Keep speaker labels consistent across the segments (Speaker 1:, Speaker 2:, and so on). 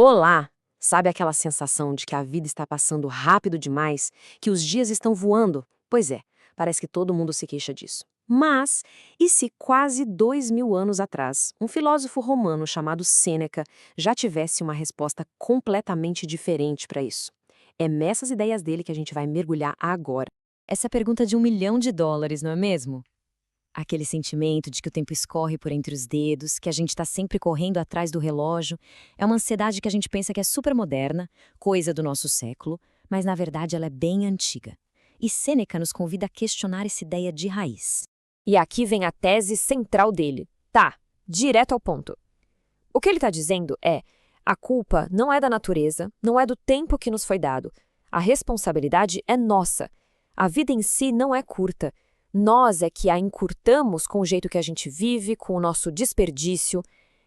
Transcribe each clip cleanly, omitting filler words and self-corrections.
Speaker 1: Olá! Sabe aquela sensação de que a vida está passando rápido demais, que os dias estão voando? Pois é, parece que todo mundo se queixa disso. Mas, e se quase 2000 anos atrás, um filósofo romano chamado Sêneca já tivesse uma resposta completamente diferente para isso? É nessas ideias dele que a gente vai mergulhar agora.
Speaker 2: Essa é a pergunta de US$ 1 milhão, não é mesmo? Aquele sentimento de que o tempo escorre por entre os dedos, que a gente está sempre correndo atrás do relógio, é uma ansiedade que a gente pensa que é super moderna, coisa do nosso século, mas na verdade ela é bem antiga. E Sêneca nos convida a questionar essa ideia de raiz.
Speaker 3: E aqui vem a tese central dele. Tá, direto ao ponto. O que ele está dizendo é: a culpa não é da natureza, não é do tempo que nos foi dado. A responsabilidade é nossa. A vida em si não é curta. Nós é que a encurtamos com o jeito que a gente vive, com o nosso desperdício.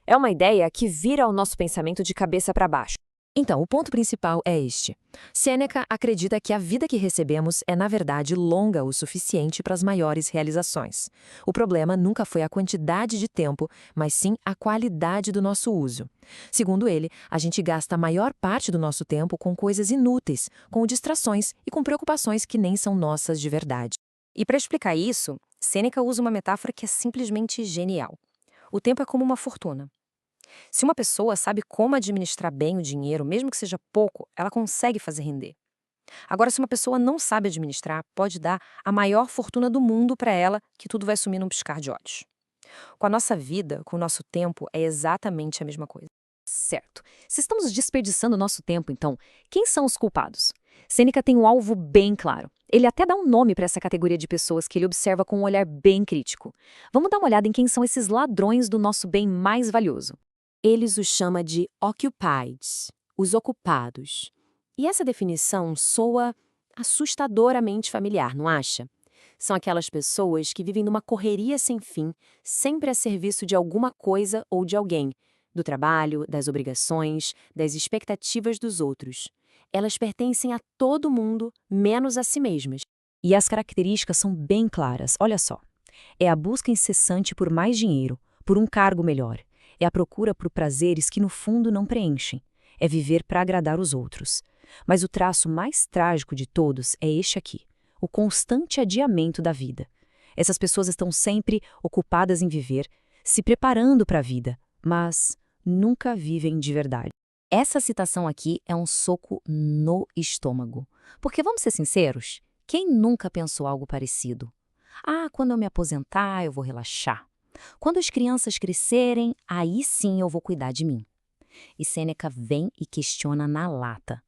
Speaker 3: É uma ideia que vira o nosso pensamento de cabeça para baixo.
Speaker 1: Então, o ponto principal é este. Sêneca acredita que a vida que recebemos é, na verdade, longa o suficiente para as maiores realizações. O problema nunca foi a quantidade de tempo, mas sim a qualidade do nosso uso. Segundo ele, a gente gasta a maior parte do nosso tempo com coisas inúteis, com distrações e com preocupações que nem são nossas de verdade.
Speaker 2: E para explicar isso, Sêneca usa uma metáfora que é simplesmente genial. O tempo é como uma fortuna. Se uma pessoa sabe como administrar bem o dinheiro, mesmo que seja pouco, ela consegue fazer render. Agora, se uma pessoa não sabe administrar, pode dar a maior fortuna do mundo para ela, que tudo vai sumir num piscar de olhos. Com a nossa vida, com o nosso tempo, é exatamente a mesma coisa. Certo. Se estamos desperdiçando nosso tempo, então, quem são os culpados? Sêneca tem um alvo bem claro. Ele até dá um nome para essa categoria de pessoas que ele observa com um olhar bem crítico. Vamos dar uma olhada em quem são esses ladrões do nosso bem mais valioso.
Speaker 1: Eles os chama de occupied, os ocupados. E essa definição soa assustadoramente familiar, não acha? São aquelas pessoas que vivem numa correria sem fim, sempre a serviço de alguma coisa ou de alguém, do trabalho, das obrigações, das expectativas dos outros. Elas pertencem a todo mundo, menos a si mesmas.
Speaker 2: E as características são bem claras, olha só. É a busca incessante por mais dinheiro, por um cargo melhor. É a procura por prazeres que no fundo não preenchem. É viver para agradar os outros. Mas o traço mais trágico de todos é este aqui, o constante adiamento da vida. Essas pessoas estão sempre ocupadas em viver, se preparando para a vida, mas nunca vivem de verdade. Essa citação aqui é um soco no estômago. Porque vamos ser sinceros, quem nunca pensou algo parecido? Ah, quando eu me aposentar, eu vou relaxar. Quando as crianças crescerem, aí sim eu vou cuidar de mim. E Sêneca vem e questiona na lata.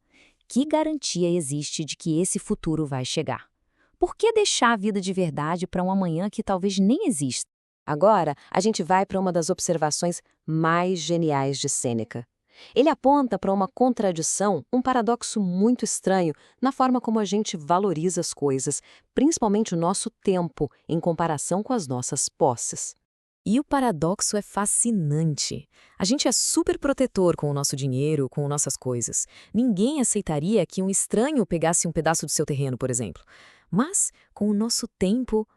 Speaker 2: Que garantia existe de que esse futuro vai chegar? Por que deixar a vida de verdade para um amanhã que talvez nem exista?
Speaker 1: Agora, a gente vai para uma das observações mais geniais de Sêneca. Ele aponta para uma contradição, um paradoxo muito estranho na forma como a gente valoriza as coisas, principalmente o nosso tempo, em comparação com as nossas posses.
Speaker 2: E o paradoxo é fascinante. A gente é super protetor com o nosso dinheiro, com nossas coisas. Ninguém aceitaria que um estranho pegasse um pedaço do seu terreno, por exemplo. Mas, com o nosso tempo,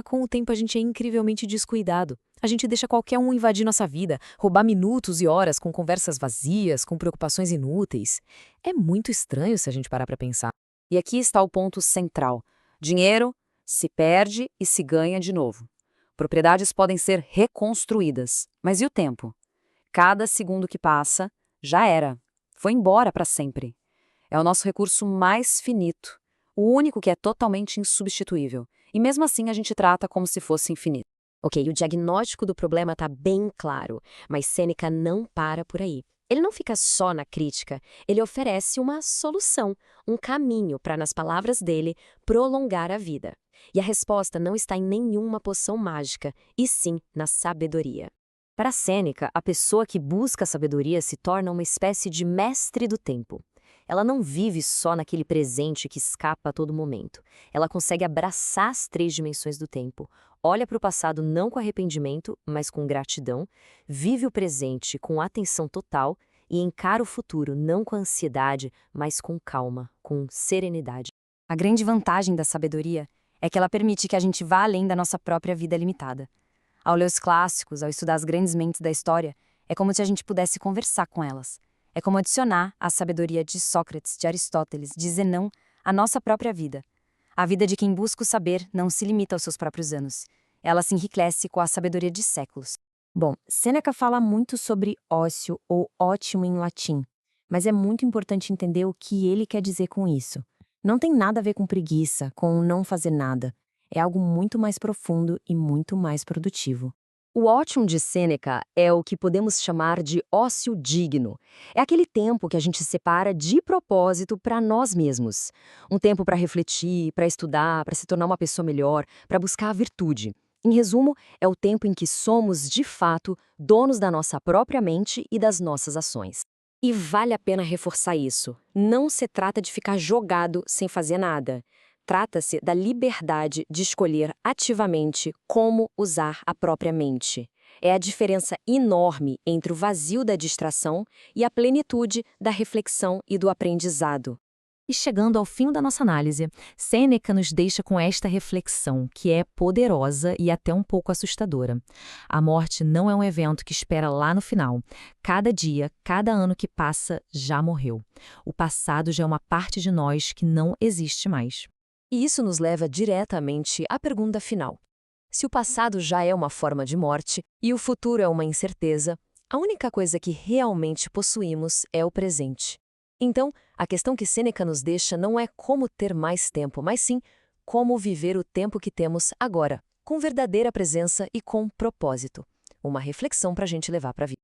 Speaker 2: com o tempo a gente é incrivelmente descuidado. A gente deixa qualquer um invadir nossa vida, roubar minutos e horas com conversas vazias, com preocupações inúteis. É muito estranho se a gente parar para pensar.
Speaker 1: E aqui está o ponto central. Dinheiro se perde e se ganha de novo. Propriedades podem ser reconstruídas, mas e o tempo? Cada segundo que passa, já era. Foi embora para sempre. É o nosso recurso mais finito, o único que é totalmente insubstituível. E mesmo assim a gente trata como se fosse infinito.
Speaker 3: Ok, o diagnóstico do problema está bem claro, mas Sêneca não para por aí. Ele não fica só na crítica, ele oferece uma solução, um caminho para, nas palavras dele, prolongar a vida. E a resposta não está em nenhuma poção mágica, e sim na sabedoria. Para Sêneca, a pessoa que busca a sabedoria se torna uma espécie de mestre do tempo. Ela não vive só naquele presente que escapa a todo momento. Ela consegue abraçar as 3 dimensões do tempo. Olha para o passado não com arrependimento, mas com gratidão. Vive o presente com atenção total e encara o futuro não com ansiedade, mas com calma, com serenidade.
Speaker 2: A grande vantagem da sabedoria é que ela permite que a gente vá além da nossa própria vida limitada. Ao ler os clássicos, ao estudar as grandes mentes da história, é como se a gente pudesse conversar com elas.
Speaker 4: É como adicionar à sabedoria de Sócrates, de Aristóteles, de Zenão, a nossa própria vida. A vida de quem busca o saber não se limita aos seus próprios anos. Ela se enriquece com a sabedoria de séculos.
Speaker 1: Bom, Sêneca fala muito sobre ócio ou ótimo em latim, mas é muito importante entender o que ele quer dizer com isso. Não tem nada a ver com preguiça, com não fazer nada. É algo muito mais profundo e muito mais produtivo.
Speaker 3: O ótium de Sêneca é o que podemos chamar de ócio digno. É aquele tempo que a gente separa de propósito para nós mesmos. Um tempo para refletir, para estudar, para se tornar uma pessoa melhor, para buscar a virtude. Em resumo, é o tempo em que somos, de fato, donos da nossa própria mente e das nossas ações. E vale a pena reforçar isso. Não se trata de ficar jogado sem fazer nada. Trata-se da liberdade de escolher ativamente como usar a própria mente. É a diferença enorme entre o vazio da distração e a plenitude da reflexão e do aprendizado.
Speaker 2: E chegando ao fim da nossa análise, Sêneca nos deixa com esta reflexão, que é poderosa e até um pouco assustadora. A morte não é um evento que espera lá no final. Cada dia, cada ano que passa, já morreu. O passado já é uma parte de nós que não existe mais.
Speaker 3: E isso nos leva diretamente à pergunta final. Se o passado já é uma forma de morte e o futuro é uma incerteza, a única coisa que realmente possuímos é o presente. Então, a questão que Sêneca nos deixa não é como ter mais tempo, mas sim como viver o tempo que temos agora, com verdadeira presença e com propósito. Uma reflexão para a gente levar para a vida.